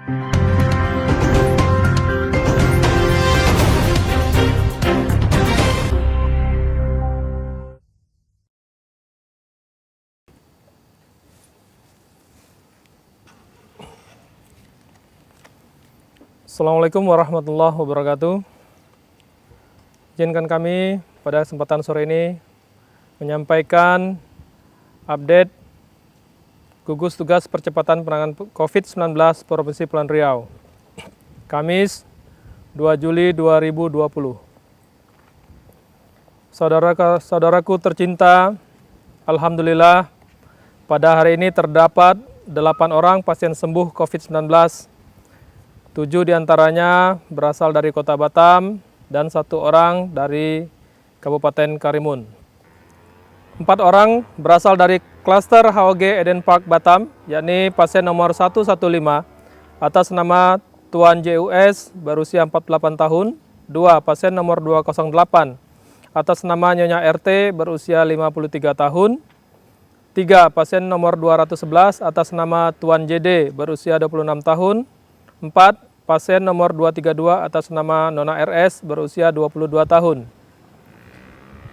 Assalamualaikum warahmatullahi wabarakatuh. Izinkan kami pada kesempatan sore ini menyampaikan update gugus tugas percepatan penanganan COVID-19 Provinsi Kepulauan Riau, Kamis 2 Juli 2020. Saudaraku tercinta, alhamdulillah pada hari ini terdapat 8 orang pasien sembuh COVID-19. 7 diantaranya berasal dari Kota Batam dan 1 orang dari Kabupaten Karimun. 4 orang berasal dari klaster HOG Eden Park Batam, yakni pasien nomor 115 atas nama Tuan JUS berusia 48 tahun, 2 pasien nomor 208 atas nama Nyonya RT berusia 53 tahun, 3 pasien nomor 211 atas nama Tuan JD berusia 26 tahun, 4. Pasien nomor 232 atas nama Nona RS berusia 22 tahun.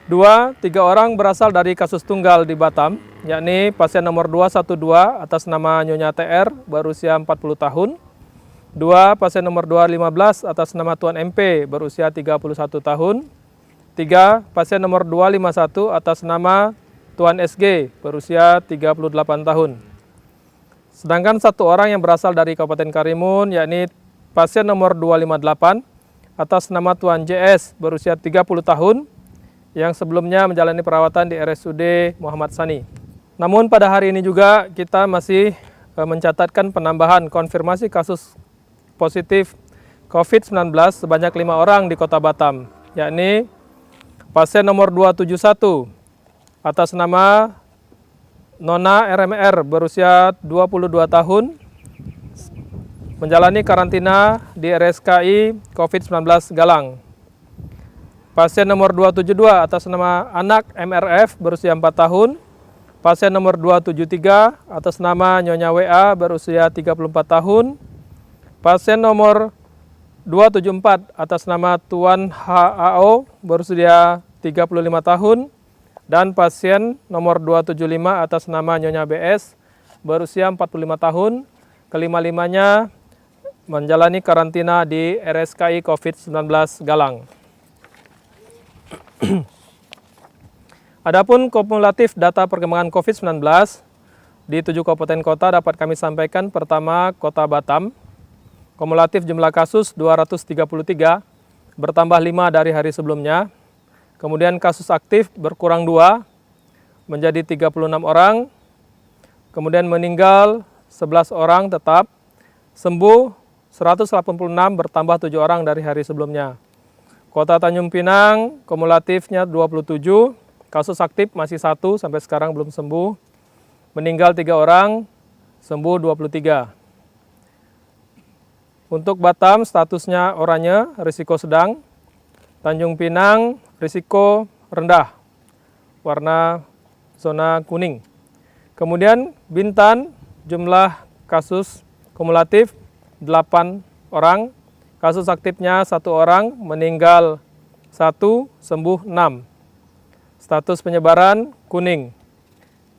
2. 3 orang berasal dari kasus tunggal di Batam, yakni pasien nomor 212 atas nama Nyonya TR berusia 40 tahun. 2. Pasien nomor 215 atas nama Tuan MP berusia 31 tahun. 3. Pasien nomor 251 atas nama Tuan SG berusia 38 tahun. Sedangkan 1 orang yang berasal dari Kabupaten Karimun, yakni pasien nomor 258 atas nama Tuan JS berusia 30 tahun yang sebelumnya menjalani perawatan di RSUD Muhammad Sani. Namun pada hari ini juga kita masih mencatatkan penambahan konfirmasi kasus positif COVID-19 sebanyak 5 orang di Kota Batam, yakni pasien nomor 271 atas nama Nona RMR berusia 22 tahun, menjalani karantina di RSKI COVID-19 Galang. Pasien nomor 272 atas nama anak MRF berusia 4 tahun. Pasien nomor 273 atas nama Nyonya WA berusia 34 tahun. Pasien nomor 274 atas nama Tuan HAO berusia 35 tahun. Dan pasien nomor 275 atas nama Nyonya BS berusia 45 tahun, kelima-limanya menjalani karantina di RSKI COVID-19 Galang. Adapun kumulatif data perkembangan COVID-19 di 7 kabupaten kota dapat kami sampaikan. Pertama, Kota Batam, kumulatif jumlah kasus 233, bertambah 5 dari hari sebelumnya. Kemudian kasus aktif berkurang 2 menjadi 36 orang. Kemudian meninggal 11 orang tetap. Sembuh 186 bertambah 7 orang dari hari sebelumnya. Kota Tanjung Pinang kumulatifnya 27, kasus aktif masih 1 sampai sekarang belum sembuh. Meninggal 3 orang, sembuh 23. Untuk Batam statusnya oranye, risiko sedang. Tanjung Pinang risiko rendah, warna zona kuning. Kemudian Bintan jumlah kasus kumulatif 8 orang, kasus aktifnya 1 orang, meninggal 1, sembuh 6. Status penyebaran kuning.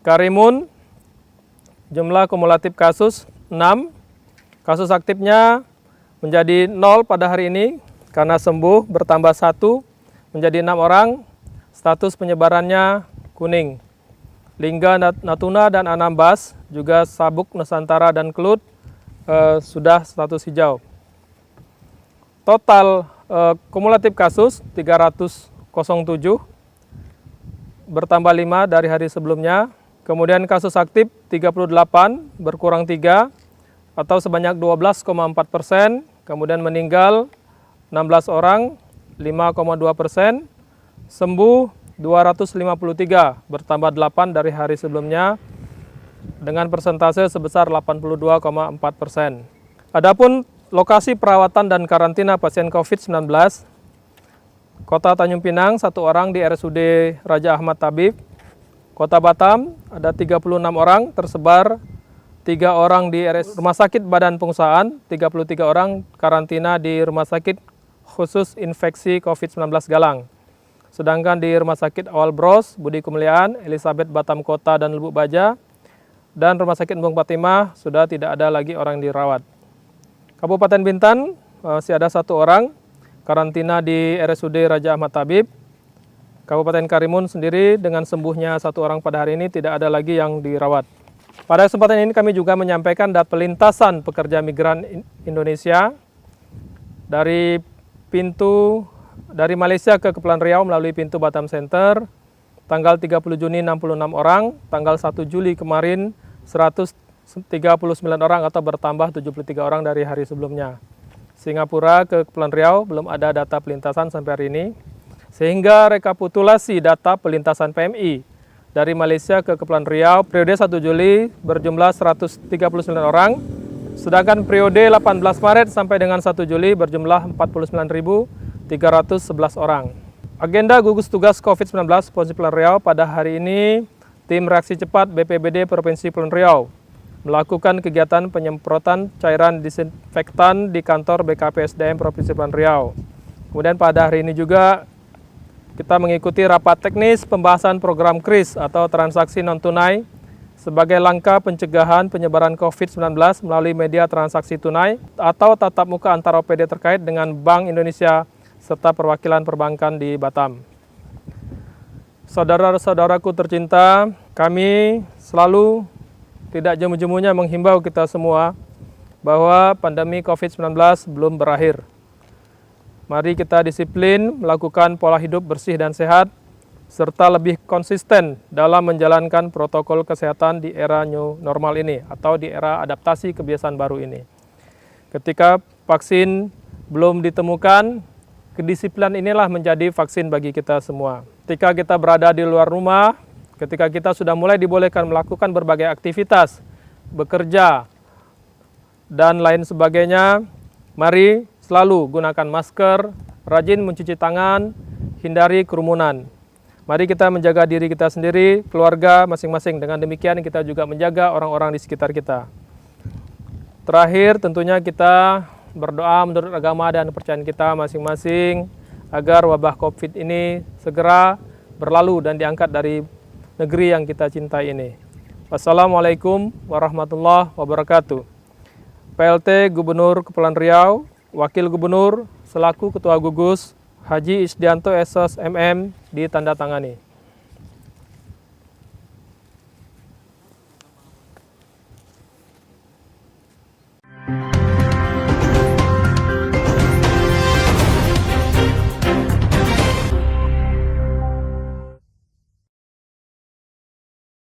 Karimun jumlah kumulatif kasus 6, kasus aktifnya menjadi 0 pada hari ini karena sembuh bertambah 1 menjadi 6 orang, status penyebarannya kuning. Lingga Natuna dan Anambas, juga Sabuk Nusantara dan Kelut sudah status hijau. Total kumulatif kasus 307, bertambah 5 dari hari sebelumnya. Kemudian kasus aktif 38, berkurang 3 atau sebanyak 12,4%. Kemudian meninggal 16 orang, 5,2%. Sembuh 253, bertambah 8 dari hari sebelumnya dengan persentase sebesar 82,4%. Adapun lokasi perawatan dan karantina pasien COVID-19, Kota Tanjung Pinang 1 orang di RSUD Raja Ahmad Tabib. Kota Batam ada 36 orang tersebar 3 orang di Rumah Sakit Badan Pengusahaan, 33 orang karantina di Rumah Sakit Khusus Infeksi COVID-19 Galang. Sedangkan di Rumah Sakit Awal Bros, Budi Kemuliaan, Elizabeth Batam Kota dan Lubuk Baja, dan Rumah Sakit Embung Fatimah sudah tidak ada lagi orang dirawat. Kabupaten Bintan masih ada 1 orang karantina di RSUD Raja Ahmad Tabib. Kabupaten Karimun sendiri dengan sembuhnya 1 orang pada hari ini tidak ada lagi yang dirawat. Pada kesempatan ini kami juga menyampaikan data pelintasan pekerja migran Indonesia dari Malaysia ke Kepulauan Riau melalui pintu Batam Center, tanggal 30 Juni 66 orang, tanggal 1 Juli kemarin 139 orang atau bertambah 73 orang dari hari sebelumnya. Singapura ke Kepulauan Riau belum ada data pelintasan sampai hari ini, sehingga rekapitulasi data pelintasan PMI dari Malaysia ke Kepulauan Riau periode 1 Juli berjumlah 139 orang, sedangkan periode 18 Maret sampai dengan 1 Juli berjumlah 49.311 orang. Agenda gugus tugas COVID-19 Provinsi Kepulauan Riau pada hari ini, tim reaksi cepat BPBD Provinsi Kepulauan Riau melakukan kegiatan penyemprotan cairan disinfektan di kantor BKPSDM Provinsi Kepulauan Riau. Kemudian pada hari ini juga kita mengikuti rapat teknis pembahasan program KRIS atau transaksi non-tunai sebagai langkah pencegahan penyebaran COVID-19 melalui media transaksi tunai atau tatap muka antar OPD terkait dengan Bank Indonesia serta perwakilan perbankan di Batam. Saudara-saudaraku tercinta, kami selalu tidak jemu-jemunya menghimbau kita semua bahwa pandemi COVID-19 belum berakhir. Mari kita disiplin melakukan pola hidup bersih dan sehat, serta lebih konsisten dalam menjalankan protokol kesehatan di era new normal ini atau di era adaptasi kebiasaan baru ini. Ketika vaksin belum ditemukan, kedisiplinan inilah menjadi vaksin bagi kita semua. Ketika kita berada di luar rumah, ketika kita sudah mulai dibolehkan melakukan berbagai aktivitas, bekerja, dan lain sebagainya, mari selalu gunakan masker, rajin mencuci tangan, hindari kerumunan. Mari kita menjaga diri kita sendiri, keluarga masing-masing. Dengan demikian kita juga menjaga orang-orang di sekitar kita. Terakhir tentunya kita berdoa menurut agama dan kepercayaan kita masing-masing agar wabah COVID ini segera berlalu dan diangkat dari negeri yang kita cintai ini. Wassalamualaikum warahmatullahi wabarakatuh. PLT Gubernur Kepulauan Riau, Wakil Gubernur selaku Ketua Gugus Haji Isdianto Esos MM ditandatangani.